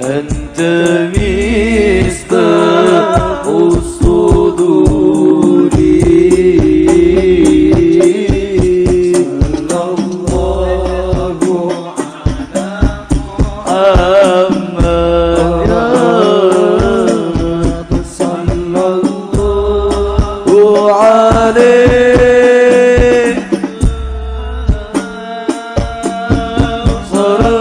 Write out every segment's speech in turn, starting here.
أنت مفتاح الصدور صلى الله على محمد صلى الله عليه صلى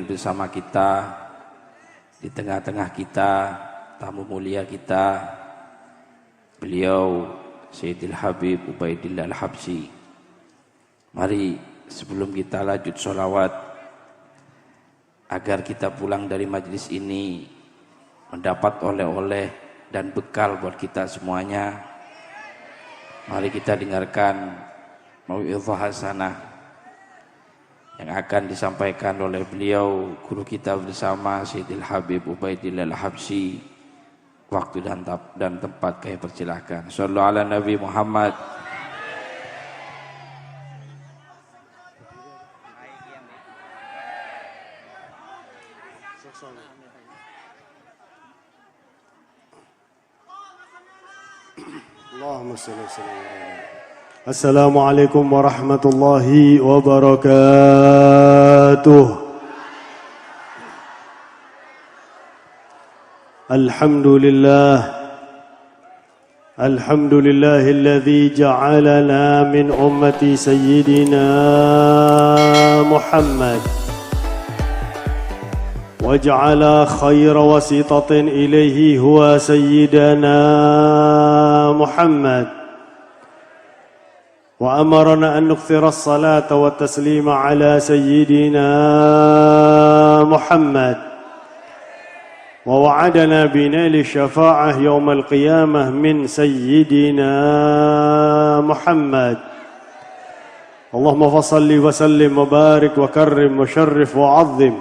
bersama kita, di tengah-tengah kita, tamu mulia kita, beliau Sayyidil Habib Ubaidillah Al-Habsyi. Mari sebelum kita lanjut sholawat, agar kita pulang dari majlis ini mendapat oleh-oleh dan bekal buat kita semuanya, mari kita dengarkan mau'izah hasanah yang akan disampaikan oleh beliau, guru kita bersama Sayyidil Habib Ubaidillah Al-Habsyi. Waktu dan tempat kami persilahkan. Shallallahu ala Nabi Muhammad. Allahumma salli wa sallim. Assalamualaikum warahmatullahi wabarakatuh. Alhamdulillahilladzi ja'alana min ummati sayyidina Muhammad waj'ala khayra wasitatin ilaihi huwa sayyidina Muhammad. وأمرنا أن نكثر الصلاة والتسليم على سيدنا محمد ووعدنا بنيل الشفاعة يوم القيامة من سيدنا محمد. اللهم فصل وسلم وبارك وكرم وشرف وعظم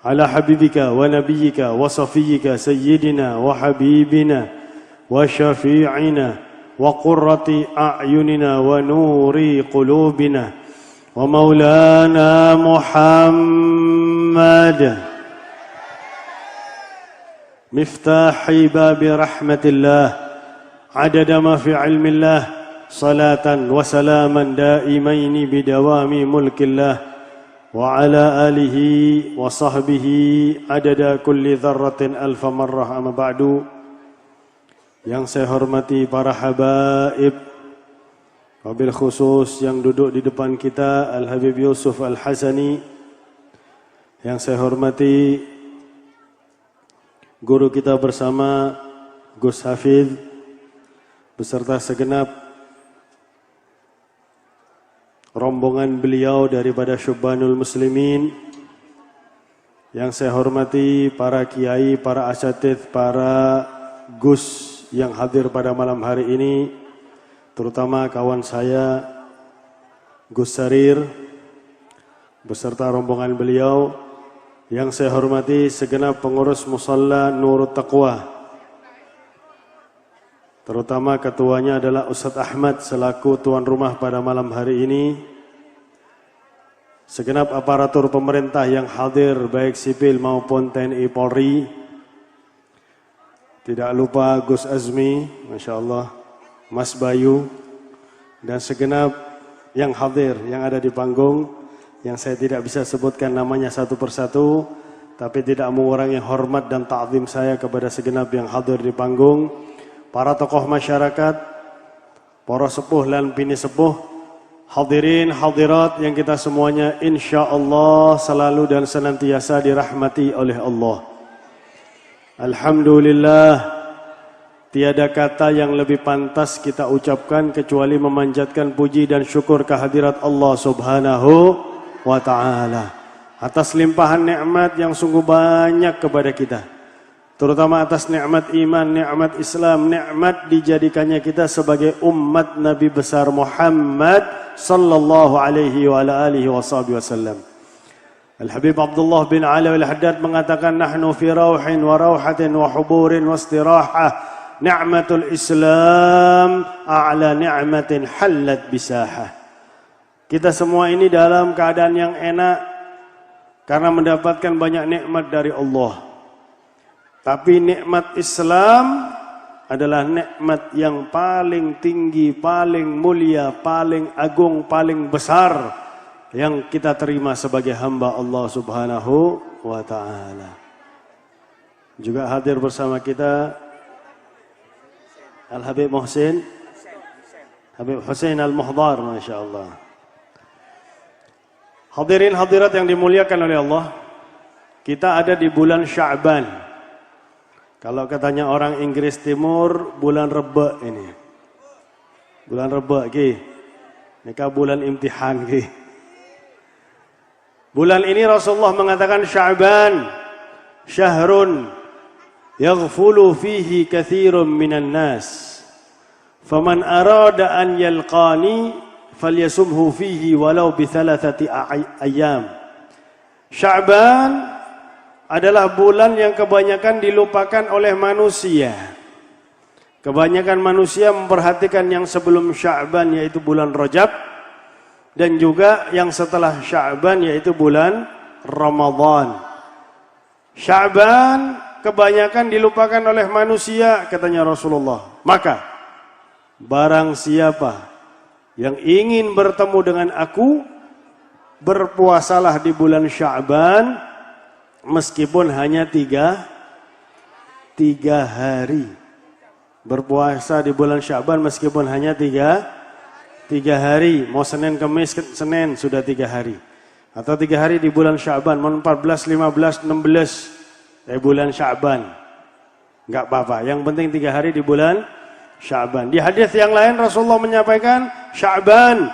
على حبيبك ونبيك وصفيك سيدنا وحبيبنا وشفيعنا وقرة أعيننا ونور قلوبنا ومولانا محمد مفتاح باب رحمة الله عدد ما في علم الله صلاة وسلاما دائمين بدوام ملك الله وعلى آله وصحبه عدد كل ذرة ألف مرة. أما بعد. Yang saya hormati para habaib, wabil khusus yang duduk di depan kita Al-Habib Yusuf Al-Hasani. Yang saya hormati guru kita bersama Gus Hafidh beserta segenap rombongan beliau daripada Syubbanul Muslimin. Yang saya hormati para kiai, para asatidz, para gus yang hadir pada malam hari ini, terutama kawan saya Gus Sarir beserta rombongan beliau. Yang saya hormati segenap pengurus Musalla Nurut Taqwa, terutama ketuanya adalah Ustadz Ahmad selaku tuan rumah pada malam hari ini. Segenap aparatur pemerintah yang hadir baik sipil maupun TNI Polri. Tidak lupa Gus Azmi, Masya Allah, Mas Bayu, dan segenap yang hadir, yang ada di panggung, yang saya tidak bisa sebutkan namanya satu persatu, tapi tidak mengurangi hormat dan ta'zim saya kepada segenap yang hadir di panggung, para tokoh masyarakat, para sepuh dan bini sepuh, hadirin hadirat yang kita semuanya insya Allah selalu dan senantiasa dirahmati oleh Allah. Alhamdulillah, tiada kata yang lebih pantas kita ucapkan kecuali memanjatkan puji dan syukur kehadirat Allah Subhanahu wa ta'ala atas limpahan nikmat yang sungguh banyak kepada kita, terutama atas nikmat iman, nikmat Islam, nikmat dijadikannya kita sebagai umat Nabi besar Muhammad sallallahu alaihi wa ala alihi wasallam. Al-Habib Abdullah bin Ali al-Haddad mengatakan, nahnu fi rauhin wa rauhatin wa huburin wa istirahah, ni'matul Islam a'la ni'matin hallat bisahah. Kita semua ini dalam keadaan yang enak karena mendapatkan banyak nikmat dari Allah. Tapi nikmat Islam adalah nikmat yang paling tinggi, paling mulia, paling agung, paling besar yang kita terima sebagai hamba Allah Subhanahu wa ta'ala. Juga hadir bersama kita Al-Habib Muhsin, Habib Hussein Al-Muhdar, Masya Allah. Hadirin hadirat yang dimuliakan oleh Allah, kita ada di bulan Sya'ban. Kalau katanya orang Inggris Timur, bulan Reba ini. Bulan Reba ki. Ini bulan imtihan ki. Bulan ini Rasulullah mengatakan Sya'ban syahrun yaghfulu fihi katsirun minan nas. Faman arada an yalqani falyasumhu fihi walau bi thalathati ayyam. Sya'ban adalah bulan yang kebanyakan dilupakan oleh manusia. Kebanyakan manusia memperhatikan yang sebelum Sya'ban yaitu bulan Rajab, dan juga yang setelah Sya'ban yaitu bulan Ramadan. Sya'ban kebanyakan dilupakan oleh manusia, katanya Rasulullah. Maka barang siapa yang ingin bertemu dengan aku, berpuasalah di bulan Sya'ban meskipun hanya tiga hari. Berpuasa di bulan Sya'ban meskipun hanya tiga hari. Mau Senin, Kamis, Senin sudah 3 hari. Atau 3 hari di bulan Sya'ban. Mau 14, 15, 16 bulan Sya'ban. Enggak apa-apa. Yang penting 3 hari di bulan Sya'ban. Di hadis yang lain Rasulullah menyampaikan, Sya'ban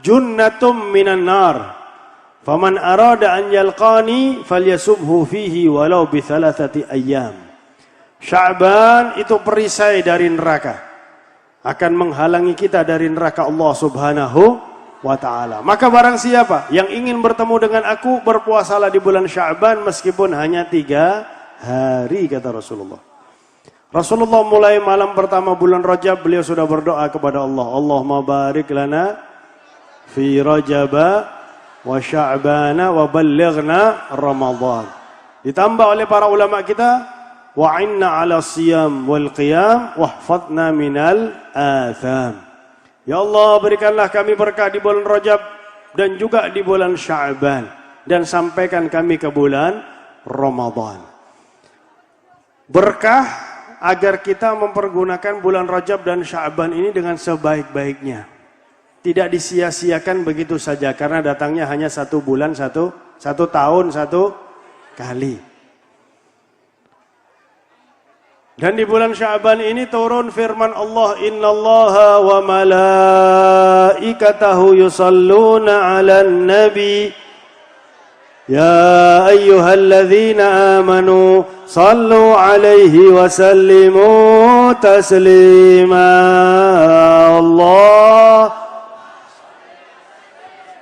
junnatum minan nar. Faman arada an yalqani falyasubhu fihi walau bi thalathati ayyam. Sya'ban itu perisai dari neraka, akan menghalangi kita dari neraka Allah Subhanahu wa ta'ala. Maka barang siapa yang ingin bertemu dengan aku, berpuasalah di bulan Sya'ban meskipun hanya 3 hari, kata Rasulullah. Rasulullah mulai malam pertama bulan Rajab, beliau sudah berdoa kepada Allah, Allahumma barik lana fi Rajaba wa Sya'bana wa ballighna Ramadan. Ditambah oleh para ulama kita, wa inna ala siyam wal qiyam wahfadna minal atham. Ya Allah, berikanlah kami berkah di bulan Rajab dan juga di bulan Sya'ban, dan sampaikan kami ke bulan Ramadan. Berkah agar kita mempergunakan bulan Rajab dan Sya'ban ini dengan sebaik-baiknya. Tidak disia-siakan begitu saja, karena datangnya hanya 1 bulan, satu tahun 1 kali. Dan di bulan Sya'ban ini turun firman Allah, innallaha wa malaikatahu yusalluna 'alan nabi ya ayyuhalladzina amanu sallu 'alaihi wa sallimu taslima. Allah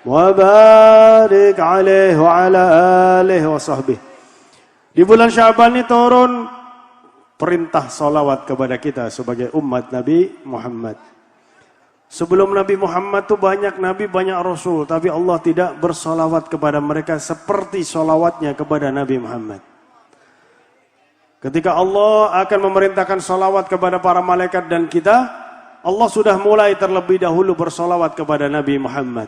wa barik 'alaihi wa 'ala alihi wa sahbihi. Di bulan Sya'ban ini turun perintah salawat kepada kita sebagai umat Nabi Muhammad. Sebelum Nabi Muhammad itu banyak Nabi, banyak Rasul. Tapi Allah tidak bersalawat kepada mereka seperti salawatnya kepada Nabi Muhammad. Ketika Allah akan memerintahkan salawat kepada para malaikat dan kita, Allah sudah mulai terlebih dahulu bersalawat kepada Nabi Muhammad.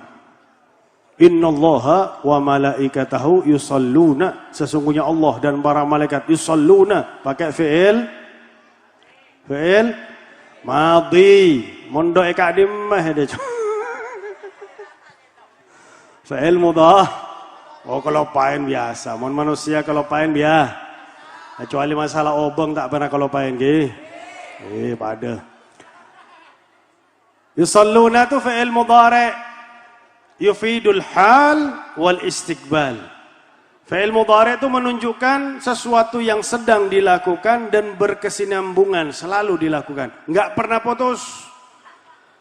Innallaha wa malaikatahu yusalluna. Sesungguhnya Allah dan para malaikat yusalluna. Pakai fi'il madhi. Mondo eka dimah dia. Fi'il mudhari. Oh kalau pain biasa. Mon manusia kalau pain biasa. Kecuali masalah obeng tak pernah kalau pain ke. Pada. Yusalluna tu fi'il mudhari. Yufidul hal wal istiqbal. Fi'il mudhari itu menunjukkan sesuatu yang sedang dilakukan dan berkesinambungan, selalu dilakukan, enggak pernah putus.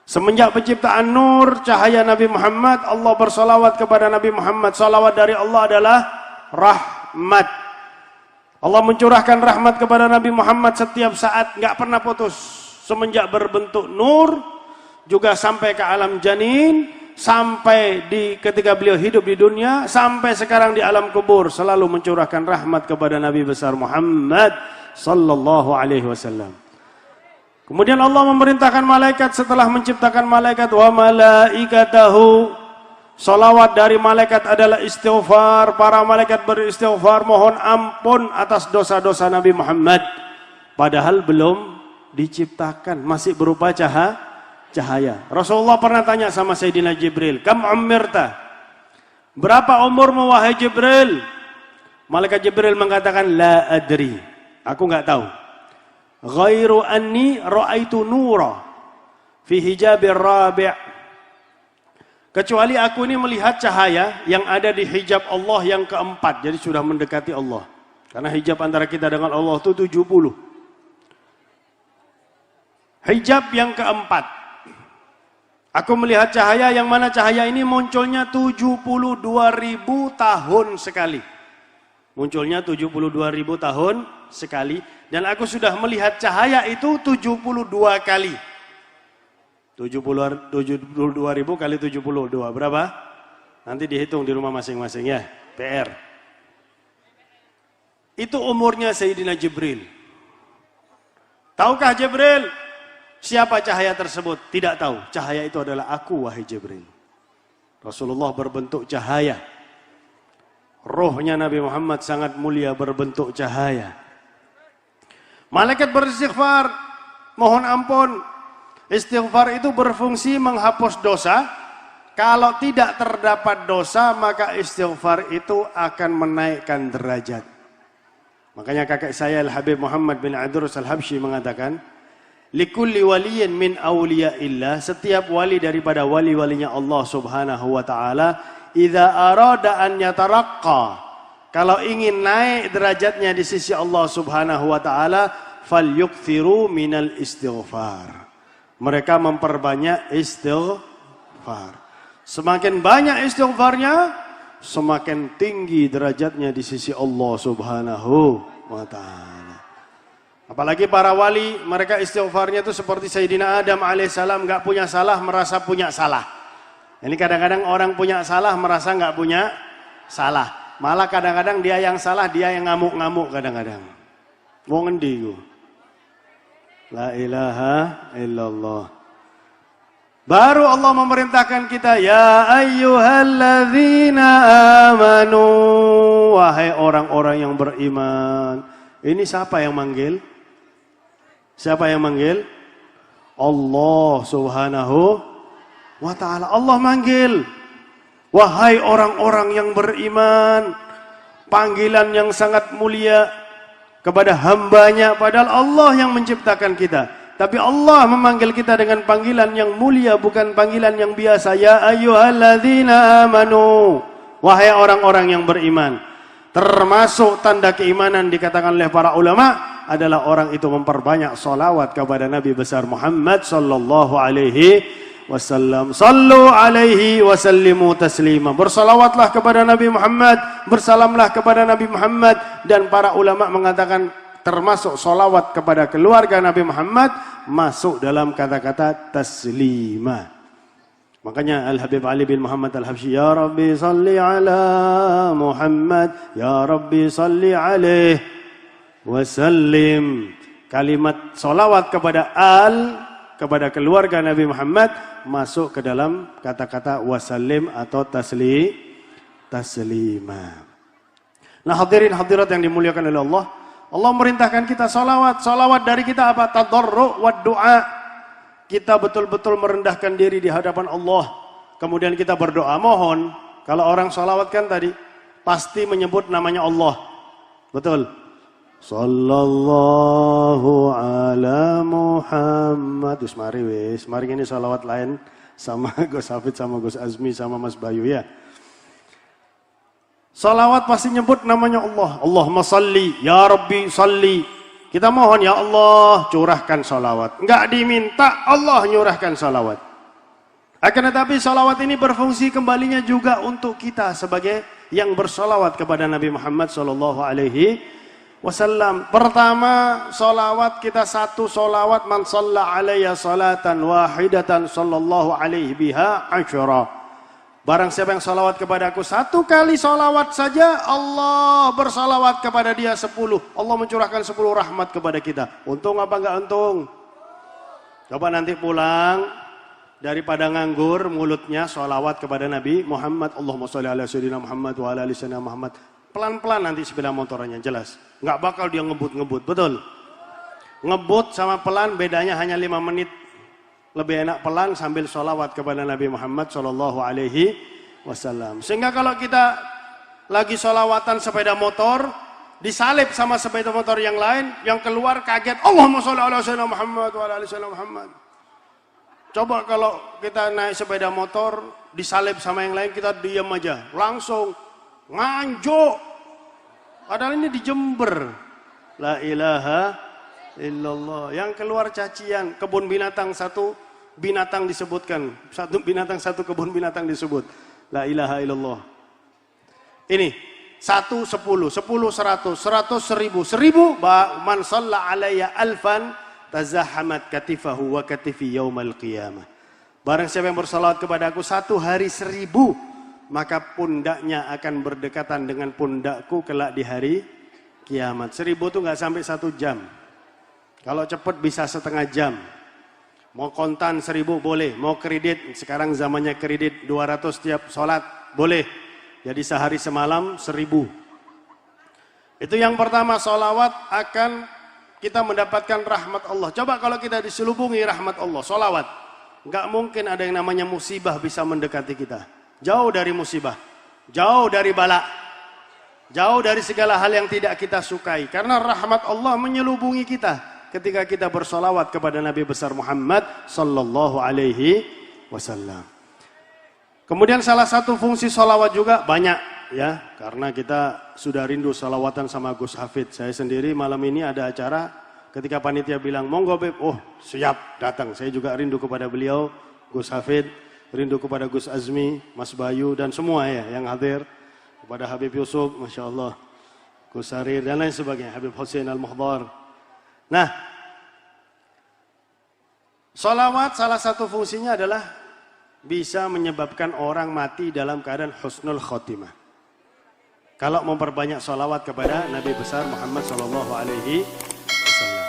Semenjak penciptaan nur, cahaya Nabi Muhammad, Allah bersalawat kepada Nabi Muhammad. Salawat dari Allah adalah rahmat. Allah mencurahkan rahmat kepada Nabi Muhammad setiap saat, enggak pernah putus. Semenjak berbentuk nur, juga sampai ke alam janin, sampai di ketika beliau hidup di dunia, sampai sekarang di alam kubur, selalu mencurahkan rahmat kepada Nabi besar Muhammad sallallahu alaihi wasallam. Kemudian Allah memerintahkan malaikat setelah menciptakan malaikat, wa malaikatahu. Salawat dari malaikat adalah istighfar. Para malaikat beristighfar, mohon ampun atas dosa-dosa Nabi Muhammad. Padahal belum diciptakan, masih berupa cahaya. Rasulullah pernah tanya sama Sayyidina Jibril, kam ummirta? Berapa umurmu wahai Jibril? Malaikat Jibril mengatakan, la adri. Aku enggak tahu. Ghairu anni ra'aitu nura fi hijabir rabi'. Kecuali aku ini melihat cahaya yang ada di hijab Allah yang keempat. Jadi sudah mendekati Allah. Karena hijab antara kita dengan Allah itu 70. Hijab yang keempat. Aku melihat cahaya yang mana cahaya ini munculnya 72.000 tahun sekali. Munculnya 72.000 tahun sekali. Dan aku sudah melihat cahaya itu 72 kali. 72.000 kali 72. Berapa? Nanti dihitung di rumah masing-masing ya. PR. Itu umurnya Sayyidina Jibril. Tahukah Jibril siapa cahaya tersebut? Tidak tahu. Cahaya itu adalah aku, wahai Jibril. Rasulullah berbentuk cahaya. Rohnya Nabi Muhammad sangat mulia berbentuk cahaya. Malaikat beristighfar, mohon ampun. Istighfar itu berfungsi menghapus dosa. Kalau tidak terdapat dosa, maka istighfar itu akan menaikkan derajat. Makanya kakek saya Al-Habib Muhammad bin Adrus Al-Habsyi mengatakan, likulli waliyin min awliyaillah, setiap wali daripada wali-walinya Allah Subhanahu wa taala, idza arada an yataraqqa, kalau ingin naik derajatnya di sisi Allah Subhanahu wa taala, falyukthiru minal istighfar. Mereka memperbanyak istighfar. Semakin banyak istighfarnya, semakin tinggi derajatnya di sisi Allah Subhanahu wa taala. Apalagi para wali, mereka istighfarnya itu seperti Sayyidina Adam alaihissalam, enggak punya salah merasa punya salah. Ini kadang-kadang orang punya salah merasa enggak punya salah. Malah kadang-kadang dia yang salah, dia yang ngamuk-ngamuk kadang-kadang. Mau ngendi ku? La ilaha illallah. Baru Allah memerintahkan kita, ya ayyuhalladzina amanu, wahai orang-orang yang beriman. Ini siapa yang manggil? Siapa yang manggil? Allah Subhanahu wa ta'ala. Allah manggil, wahai orang-orang yang beriman. Panggilan yang sangat mulia. kepada hambanya, padahal Allah yang menciptakan kita. Tapi Allah memanggil kita dengan panggilan yang mulia, bukan panggilan yang biasa. Ya ayyuhalladzina amanu, wahai orang-orang yang beriman. Termasuk tanda keimanan dikatakan oleh para ulama adalah orang itu memperbanyak salawat kepada Nabi besar Muhammad sallallahu alaihi wasallam. Sallu alaihi wasallimu taslima. Bersalawatlah kepada Nabi Muhammad, bersalamlah kepada Nabi Muhammad. Dan para ulama mengatakan termasuk salawat kepada keluarga Nabi Muhammad masuk dalam kata-kata taslima. Makanya Al-Habib Ali bin Muhammad Al-Habsyi, Ya Rabbi salli ala Muhammad, Ya Rabbi salli alaih wasallim. Kalimat salawat kepada kepada keluarga Nabi Muhammad masuk ke dalam kata-kata wasallim atau taslima. Nah, hadirin hadirat yang dimuliakan oleh Allah, Allah merintahkan kita salawat. Salawat dari kita apa? Tadarru' wa du'a. Kita betul-betul merendahkan diri di hadapan Allah. Kemudian kita berdoa. Mohon, kalau orang salawat kan tadi pasti menyebut namanya Allah. Betul. Sallallahu ala Muhammad. Mari ini salawat lain sama Gus Hafid, sama Gus Azmi, sama Mas Bayu ya. Salawat pasti nyebut namanya Allah. Allahumma salli, ya Rabbi salli. Kita mohon, ya Allah curahkan salawat. Enggak diminta, Allah nyurahkan salawat. Akan tetapi salawat ini berfungsi kembalinya juga untuk kita sebagai yang bersalawat kepada Nabi Muhammad sallallahu alaihi wasallam. Pertama, salawat kita satu salawat, man shalla alayya salatan wahidatan sallallahu alaihi biha asyara. Barang siapa yang salawat kepada aku satu kali salawat saja, Allah bersalawat kepada dia 10. Allah mencurahkan 10 rahmat kepada kita. Untung apa enggak untung? Coba nanti pulang, daripada nganggur mulutnya salawat kepada Nabi Muhammad. Allahumma sholli ala sayyidina Muhammad wa ala ali sayyidina Muhammad. Pelan-pelan nanti sepeda motornya, jelas. Enggak bakal dia ngebut-ngebut, betul? Ngebut sama pelan bedanya hanya 5 menit. Lebih enak pelan sambil sholawat kepada Nabi Muhammad sallallahu alaihi wasallam. Sehingga kalau kita lagi sholawatan sepeda motor, disalib sama sepeda motor yang lain, yang keluar kaget, Allahumma sholli ala sayyidina Muhammad wa ala ali sayyidina Muhammad. Coba kalau kita naik sepeda motor, disalib sama yang lain, kita diam aja, langsung nganjuk. Padahal ini di Jember. La ilaha illallah. Yang keluar cacian, kebun binatang satu binatang disebutkan, satu binatang satu kebun binatang disebut. La ilaha illallah. Ini 1 10, 10 100, 100 1000, 1000 man shalla alayya alfan tazahamat katifahu wa katifi yaumal qiyamah. Barang siapa yang bersalawat kepada aku 1 hari 1000, maka pundaknya akan berdekatan dengan pundakku kelak di hari kiamat. 1000 itu nggak sampai 1 jam. Kalau cepat bisa setengah jam. Mau kontan 1000 boleh, mau kredit, sekarang zamannya kredit 200 tiap sholat, boleh. Jadi sehari semalam 1000. Itu yang pertama, sholawat akan kita mendapatkan rahmat Allah. Coba kalau kita diselubungi rahmat Allah, sholawat. Enggak mungkin ada yang namanya musibah bisa mendekati kita. Jauh dari musibah, jauh dari bala, jauh dari segala hal yang tidak kita sukai. Karena rahmat Allah menyelubungi kita ketika kita bersolawat kepada Nabi besar Muhammad sallallahu alaihi wasallam. Kemudian salah satu fungsi solawat juga banyak ya, karena kita sudah rindu solawatan sama Gus Hafid. Saya sendiri malam ini ada acara, ketika panitia bilang monggo Beb, oh siap datang. Saya juga rindu kepada beliau, Gus Hafid, rindu kepada Gus Azmi, Mas Bayu dan semua ya yang hadir, kepada Habib Yusuf, Masya Allah, Gus Sarir dan lain sebagainya, Habib Hussein Al-Muhdar. Nah, sholawat salah satu fungsinya adalah bisa menyebabkan orang mati dalam keadaan husnul khotimah. Kalau memperbanyak sholawat kepada Nabi besar Muhammad sallallahu alaihi wasallam.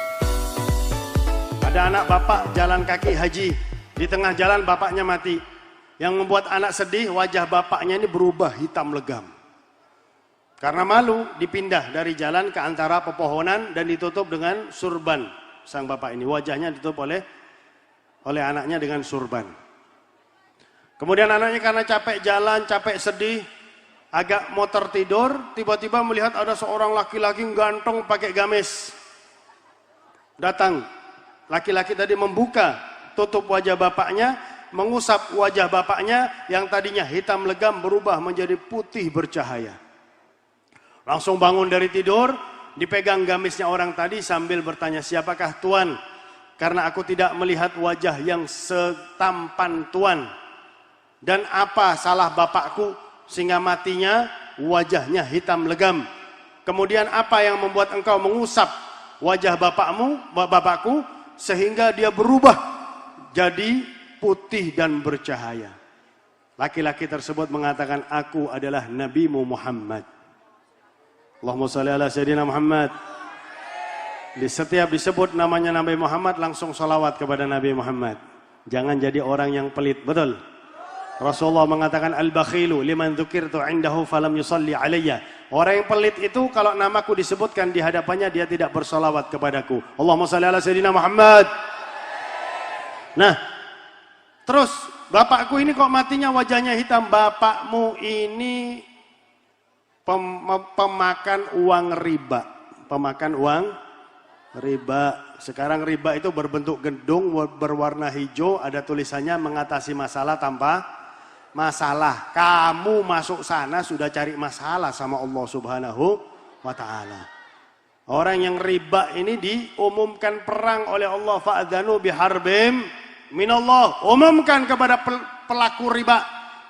Ada anak bapak jalan kaki haji, di tengah jalan bapaknya mati. Yang membuat anak sedih, wajah bapaknya ini berubah hitam legam. Karena malu, dipindah dari jalan ke antara pepohonan dan ditutup dengan surban. Sang bapak ini wajahnya ditutup oleh anaknya dengan surban. Kemudian anaknya karena capek jalan, capek sedih, agak mau tertidur, tiba-tiba melihat ada seorang laki-laki ganteng pakai gamis. Datang, laki-laki tadi membuka, tutup wajah bapaknya, mengusap wajah bapaknya yang tadinya hitam legam berubah menjadi putih bercahaya. Langsung bangun dari tidur, dipegang gamisnya orang tadi sambil bertanya, siapakah Tuan? Karena aku tidak melihat wajah yang setampan Tuan. Dan apa salah bapakku sehingga matinya wajahnya hitam legam? Kemudian apa yang membuat engkau mengusap wajah bapakku sehingga dia berubah jadi putih dan bercahaya? Laki-laki tersebut mengatakan, aku adalah Nabimu Muhammad. Allahumma shalli ala Sayyidina Muhammad. Di setiap disebut namanya Nabi Muhammad, langsung salawat kepada Nabi Muhammad. Jangan jadi orang yang pelit, betul? Rasulullah mengatakan, al-bakhilu liman dzukirtu indahu falam yusalli alayya. Orang yang pelit itu kalau namaku disebutkan di hadapannya dia tidak bersalawat kepadaku. Allahumma shalli ala Sayyidina Muhammad. Nah, terus bapakku ini kok matinya wajahnya hitam? Bapakmu ini pemakan uang riba. Pemakan uang riba. Sekarang riba itu berbentuk gedung berwarna hijau, ada tulisannya mengatasi masalah tanpa masalah. Kamu masuk sana sudah cari masalah sama Allah Subhanahu wa taala. Orang yang riba ini diumumkan perang oleh Allah, fa'adzanu biharbim minallah. Umumkan kepada pelaku riba,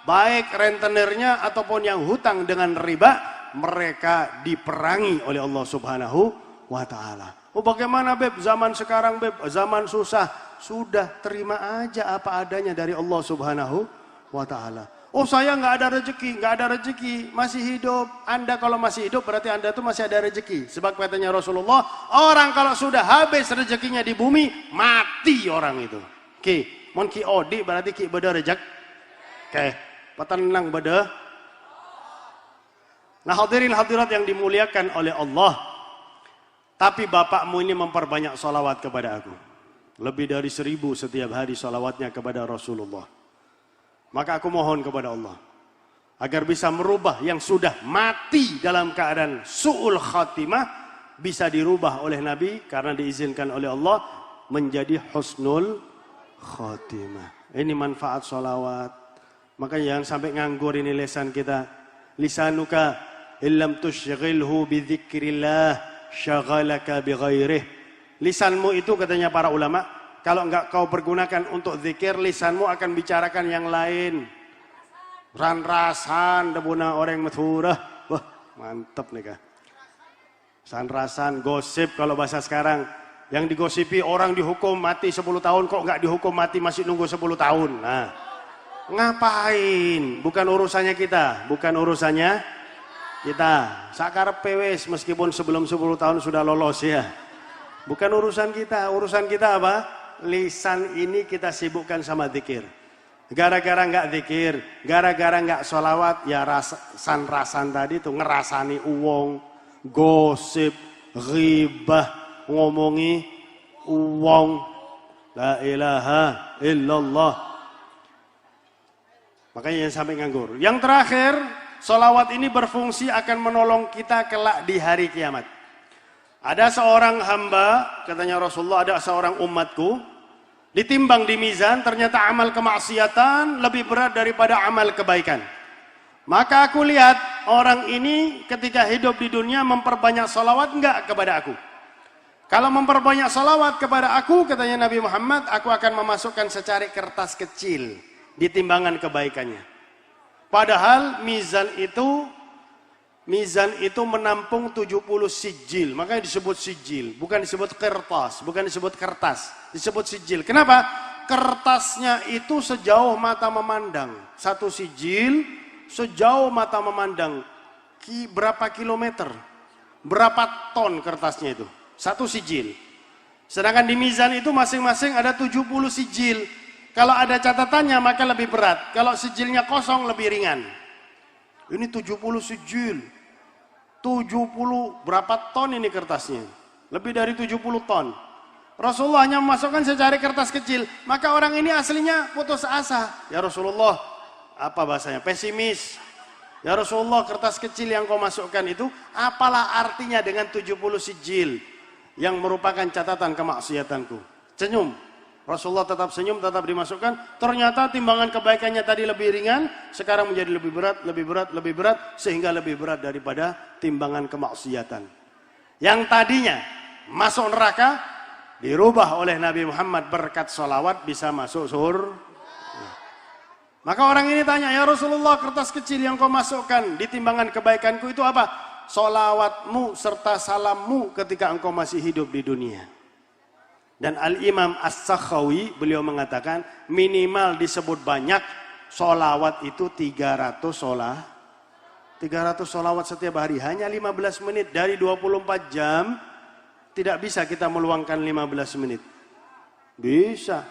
baik rentenirnya ataupun yang hutang dengan riba, mereka diperangi oleh Allah Subhanahu wa taala. Oh bagaimana Beb, zaman sekarang Beb, zaman susah. Sudah terima aja apa adanya dari Allah Subhanahu wa ta'ala. Oh saya nggak ada rezeki, masih hidup. Anda kalau masih hidup berarti Anda tuh masih ada rezeki. Sebab katanya Rasulullah, orang kalau sudah habis rezekinya di bumi, mati orang itu. Oke, mon ki odi berarti ki beda rezek. Oke, petenang beda. Nah hadirin hadirat yang dimuliakan oleh Allah, tapi bapakmu ini memperbanyak salawat kepada aku. Lebih dari 1000 setiap hari salawatnya kepada Rasulullah. Maka aku mohon kepada Allah agar bisa merubah yang sudah mati dalam keadaan su'ul khatimah, bisa dirubah oleh Nabi karena diizinkan oleh Allah menjadi husnul khatimah. Ini manfaat salawat. Makanya jangan sampai nganggur ini lisan kita. Lisanuka illam tushghilhu bi dzikrillah syaghalaka bi ghairih. Lisanmu itu katanya para ulama, kalau enggak kau pergunakan untuk zikir, lisanmu akan bicarakan yang lain. Ran-rasan debuna orang mathurah. Wah, mantap nih kah. San-rasan, gosip kalau bahasa sekarang. Yang digosipi orang dihukum mati 10 tahun, kok enggak dihukum mati masih nunggu 10 tahun. Nah, ngapain? Bukan urusannya kita, bukan urusannya kita. Sakar pewes meskipun sebelum 10 tahun sudah lolos ya. Bukan urusan kita apa? Lisan ini kita sibukkan sama zikir. Gara-gara nggak zikir, gara-gara nggak sholawat, ya rasan tadi tuh ngerasani uang, gosip, ghibah, ngomongi uang. La ilaha illallah. Makanya yang sampai nganggur. Yang terakhir, sholawat ini berfungsi akan menolong kita kelak di hari kiamat. Ada seorang hamba, katanya Rasulullah, ada seorang umatku, ditimbang di mizan, ternyata amal kemaksiatan lebih berat daripada amal kebaikan. Maka aku lihat orang ini ketika hidup di dunia memperbanyak salawat enggak kepada aku. Kalau memperbanyak salawat kepada aku, katanya Nabi Muhammad, aku akan memasukkan secari kertas kecil di timbangan kebaikannya. Padahal mizan itu menampung 70 sijil, makanya disebut sijil, bukan disebut kertas, disebut sijil. Kenapa? Kertasnya itu sejauh mata memandang, satu sijil sejauh mata memandang. Berapa kilometer? Berapa ton kertasnya itu? Satu sijil. Sedangkan di mizan itu masing-masing ada 70 sijil. Kalau ada catatannya maka lebih berat, kalau sijilnya kosong lebih ringan. Ini 70 sijil. 70 berapa ton ini kertasnya? Lebih dari 70 ton. Rasulullah hanya memasukkan secari kertas kecil. Maka orang ini aslinya putus asa. Ya Rasulullah, apa bahasanya? Pesimis. Ya Rasulullah, kertas kecil yang kau masukkan itu, apalah artinya dengan 70 sijil yang merupakan catatan kemaksiatanku? Senyum. Rasulullah tetap senyum, tetap dimasukkan. Ternyata timbangan kebaikannya tadi lebih ringan, sekarang menjadi lebih berat, lebih berat, lebih berat, sehingga lebih berat daripada timbangan kemaksiatan. Yang tadinya masuk neraka, dirubah oleh Nabi Muhammad berkat sholawat bisa masuk surga. Maka orang ini tanya, ya Rasulullah, kertas kecil yang kau masukkan di timbangan kebaikanku itu apa? Sholawatmu serta salammu ketika engkau masih hidup di dunia. Dan Al-Imam As-Sakhawi, beliau mengatakan, minimal disebut banyak, sholawat itu 300 sholawat setiap hari. Hanya 15 menit dari 24 jam, tidak bisa kita meluangkan 15 menit. Bisa.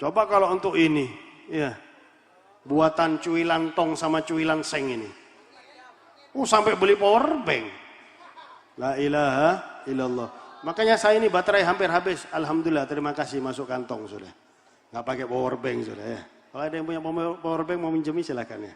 Coba kalau untuk ini, ya. Buatan Cuilan Tong sama Cuilan Seng ini. Sampai beli power bank. La ilaha illallah. Makanya saya ini baterai hampir habis. Alhamdulillah, terima kasih masuk kantong sudah. Nggak pakai power bank sudah ya. Kalau ada yang punya power bank mau minjemi silakan ya.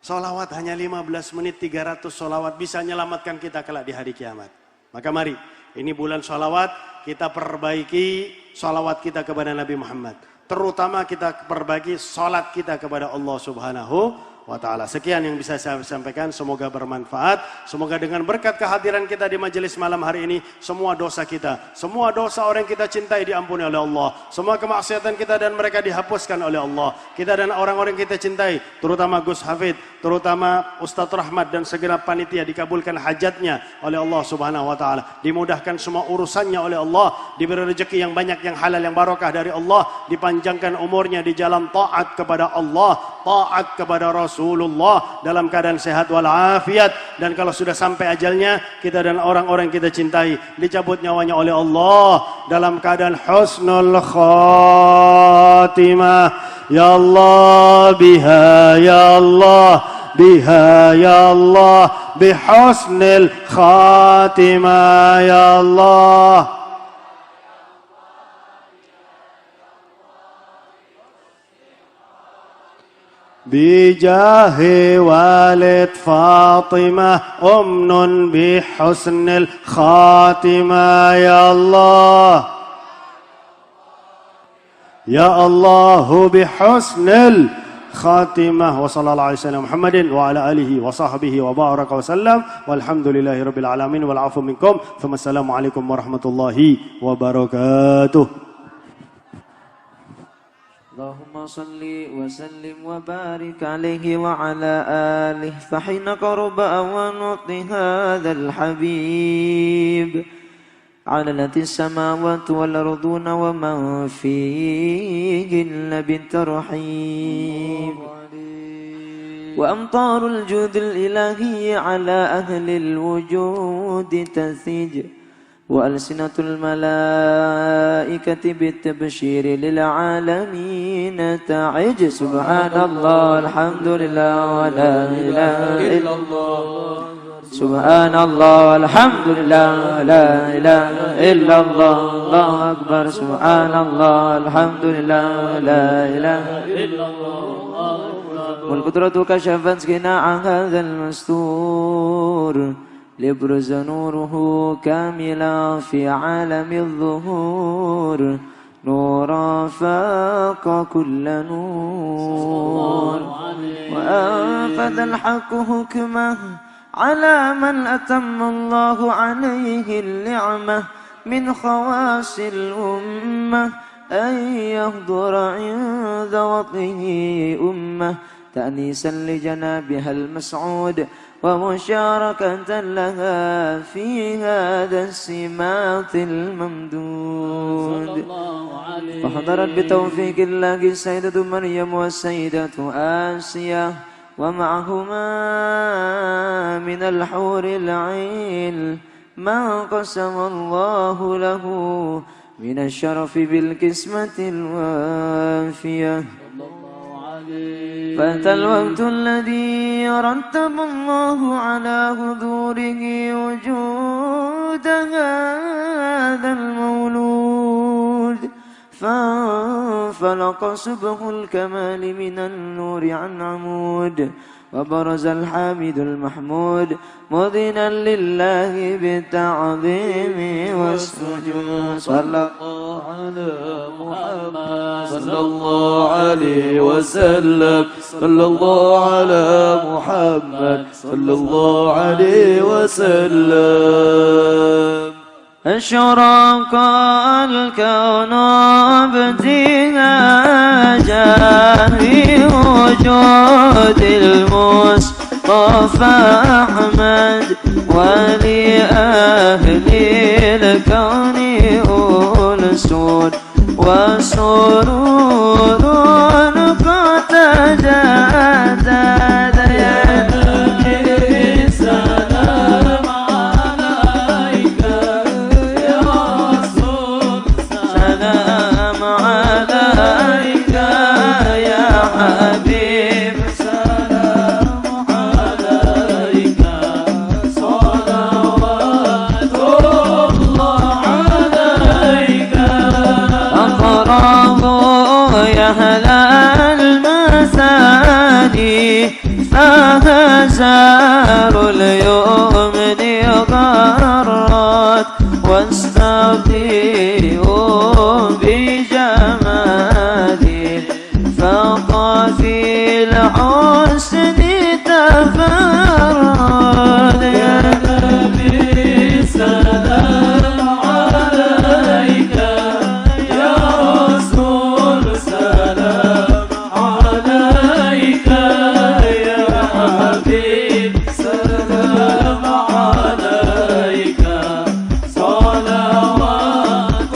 Sholawat hanya 15 menit, 300 sholawat bisa menyelamatkan kita kelak di hari kiamat. Maka mari, ini bulan sholawat, kita perbaiki sholawat kita kepada Nabi Muhammad. Terutama kita perbaiki salat kita kepada Allah Subhanahu wa ta'ala. Sekian yang bisa saya sampaikan, semoga bermanfaat. Semoga dengan berkat kehadiran kita di majelis malam hari ini, semua dosa kita, semua dosa orang yang kita cintai diampuni oleh Allah. Semua kemaksiatan kita dan mereka dihapuskan oleh Allah. Kita dan orang-orang yang kita cintai, terutama Gus Hafid, terutama Ustadz Rahmat dan segenap panitia, dikabulkan hajatnya oleh Allah Subhanahu wa ta'ala. Dimudahkan semua urusannya oleh Allah, diberi rezeki yang banyak, yang halal, yang barokah dari Allah, dipanjangkan umurnya di jalan taat kepada Allah, taat kepada Rasulullah dalam keadaan sehat walafiat. Dan kalau sudah sampai ajalnya, kita dan orang-orang yang kita cintai dicabut nyawanya oleh Allah dalam keadaan husnul khatimah. Ya Allah biha, ya Allah biha, ya Allah bihusnil khatimah, ya Allah. بجاه والد فاطمة أمن بحسن الخاتمة يا الله يا الله بحسن الخاتمة وصلى الله عليه وسلم محمد وعلى آله وصحبه وبارك وسلم والحمد لله رب العالمين والعفو منكم ثم السلام عليكم ورحمة الله وبركاته. اللهم صل وسلم وبارك عليه وعلى آله فحين قرب أوان وقت هذا الحبيب علنت السماوات والأرضون ومن فيهن بالترحيب وأمطار الجود الإلهي على أهل الوجود تثيج وألسنة الملائكة بالتبشير للعالمين تعج سبحان الله الحمد لله ولا إله إلا الله سبحان الله والحمد لله لا إله إلا الله الله أكبر سبحان الله الحمد لله لا إله إلا الله والقدرة كشفت قناع هذا المستور ليبرز نوره كاملا في عالم الظهور نورا فاق كل نور وأنفذ الحق حكمه على من أتم الله عليه النعمة من خواص الأمة أن يحضر عند وطنه أمة تأنيسا لجنابها المسعود ومشاركة لها في هذا السمات الممدود فحضرت بتوفيق الله السيدة مريم والسيدة آسيا ومعهما من الحور العين ما قسم الله له من الشرف بالقسمة الوافية فأتى الوقت الذي رتب الله على حضوره وجود هذا المولود فانفرد وانفلق صبح الكمال من النور عن عمود وبرز الحامد المحمود مذنا لله بالتعظيم والسجود صلى الله على محمد صلى الله عليه وسلم صلى الله على محمد صلى الله عليه وسلم أشرق الكون ابتهاجا في وجود المصطفى أحمد ولأهل الكون ألسون وسرور قد تجدد يا نبي سلام عليك يا رسول سلام عليك يا حبيب سلام عليك صلوات الله عليك أقربوا يا أهل المساني فهزار اليمن غرات واستبدئوا بجمالي فطفي الحسن تفرد يا نبي سلام عليك يا رسول سلام عليك يا حبيب سلام عليك صلوات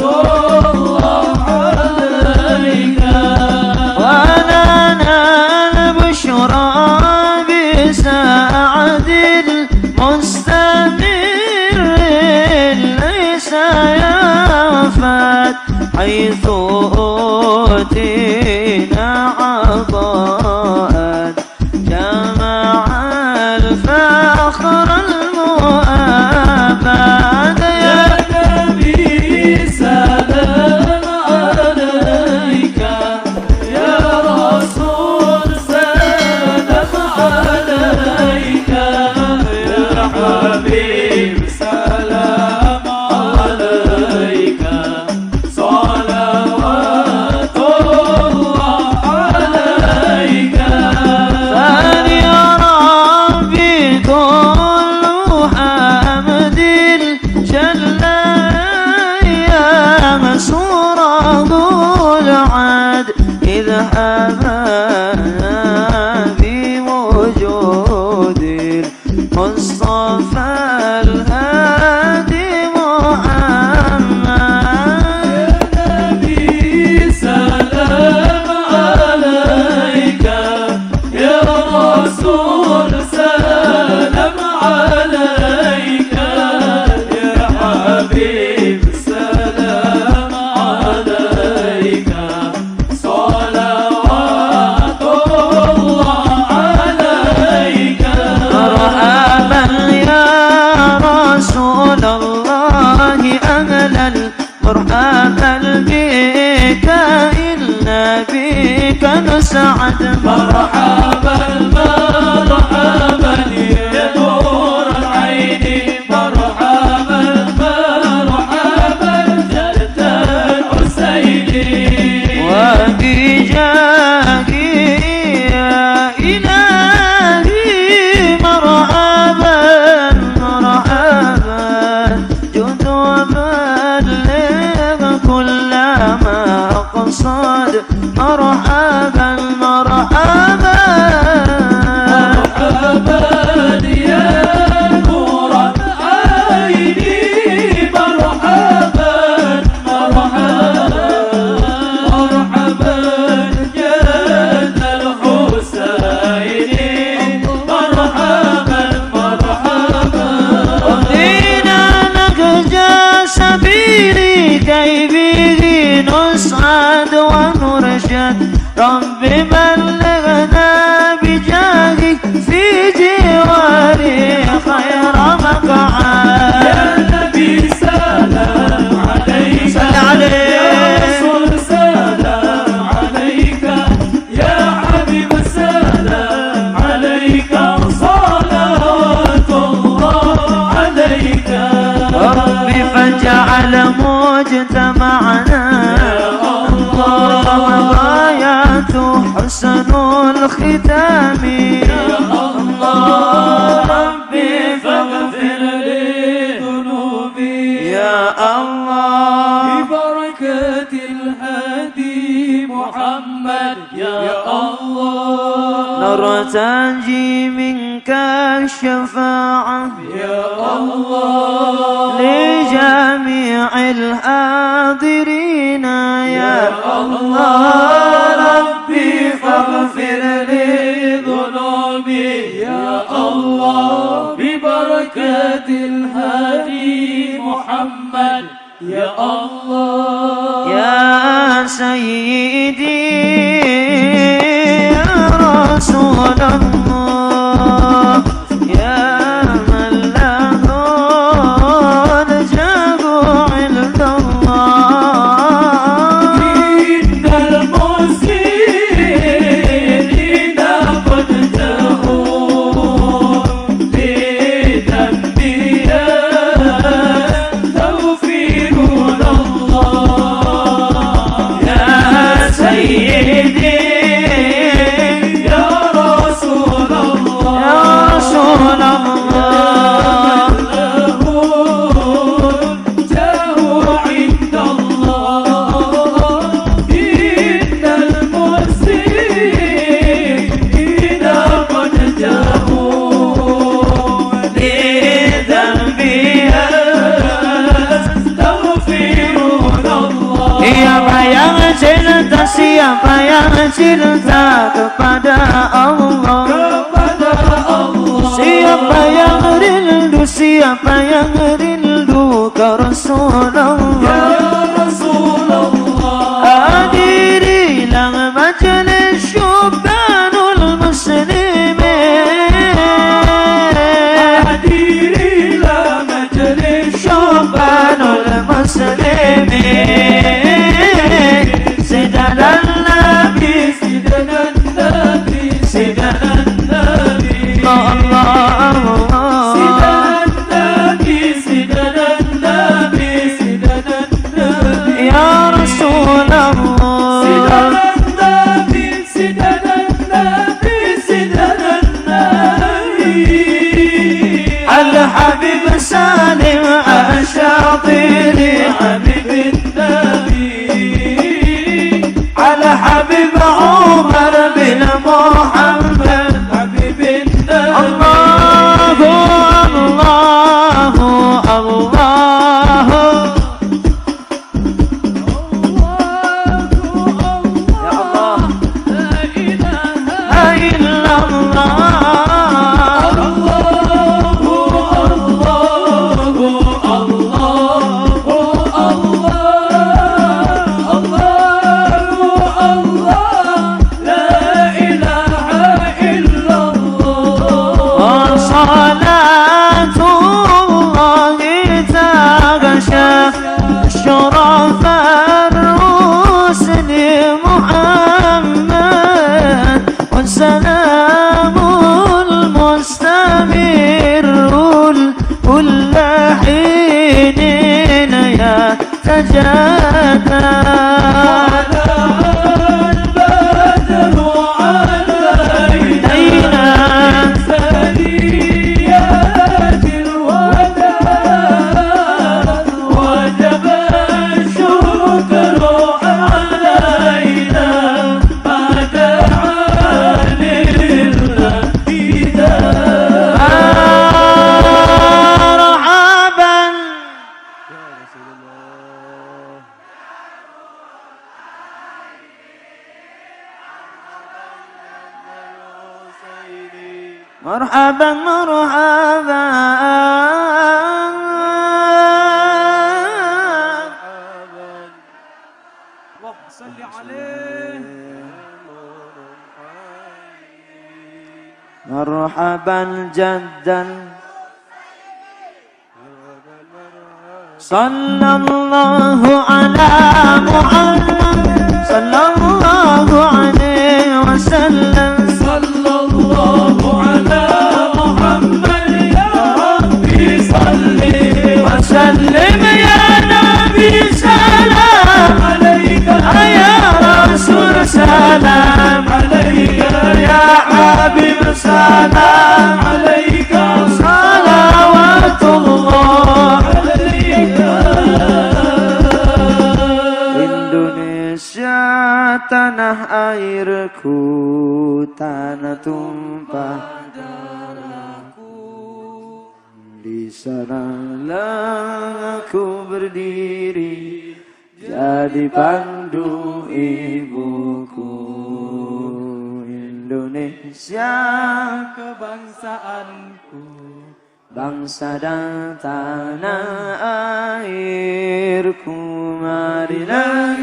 الله عليك ولنا البشرى بسعد المستمر ليس يفات حيث أوتينا عطاء جمع الفخر المؤبد يا نبي سلام عليك يا رسول سلام عليك يا حبيب سلام عليك صلوات الله عليك ثاني ربي كل حمد جل يا مسوره العاد إذ حمانا بوجود المصطفى الهادي محمد يا نبي سلام عليك يا رسول سلام عليك يا حبيب سلام عليك صلوات الله عليك مرحبا يا رسول الله أهلا مرحبا بك إلا بك نسعد مرحبا مرحبا يا نور العين مرحبا مرحبا جد الحسين وبجاهك يا إلهي مرحبا مرحبا جد وبلغ كل ما قصد مرحبا مرحبا مرحبا يا نور عيني مرحبا مرحبا مرحبا جد الحسين مرحبا مرحبا رضينا لك جاء سبيلي كي به نسعد ونرشد رب بلغنا بجاهك في جواري خير مقعد يا نبي سلام عليك سلام عليك يا رسول سلام معنا غايات حسن الختام يا الله ربي فاغفر لي ذنوبي يا الله ببركة الهادي محمد يا الله نرتجي منك الشفاعة يا الله لجميع الحاضرين يا الله ربي فاغفر لي ذنوبي يا الله ببركة الهادي محمد يا الله يا سيدي يا رسول الله يا من له الجاه عند الله إن المسلمين قد جاءوا لذنبي يستغفرون الله يا سيدي يا رسول الله يا رسول الله له جاه عند الله إن المسلمين قد جاءوا لذنبي يستغفرون الله Siapa yang cinta, siapa yang cinta kepada Allah, kepada Allah siapa yang rindu ke Rasulullah. ya Rasulullah Hadirilah majelis syubhanul muslimin, hadirilah majelis syubhanul muslimin. Sayyidina Nabi, سيدنا النبي سيدنا النبي Allah, سيدنا النبي سيدنا النبي سيدنا النبي Ya Rasulullah. سيدنا النبي سيدنا النبي سيدنا النبي الحبيب سالم الشاطري، حبيب النبي على حبيب عمر بن محمد. حبيب النبي الله الله الله يا الله لا إله إلا الله. صلاة الله تغشى شرف الرسل محمد، والسلام المستمر كل حين يتجدد. البدر علينا ثنيات الوداع وجب الشكر علينا ما دعا للإله مرحبا مرحبا مرحبا اللهم صل عليه مرحبا جدا صلى الله على محمد صلى الله عليه وسلم صلى الله على محمد يا ربي صل وسلم يا نبي سلام salam alaika salawatullah alaika. Indonesia tanah airku, tanah tumpah darahku. Di sanalah aku berdiri, jadi pandu ibuku. Indonesia Kebangsaanku, bangsa dan tanah airku, marilah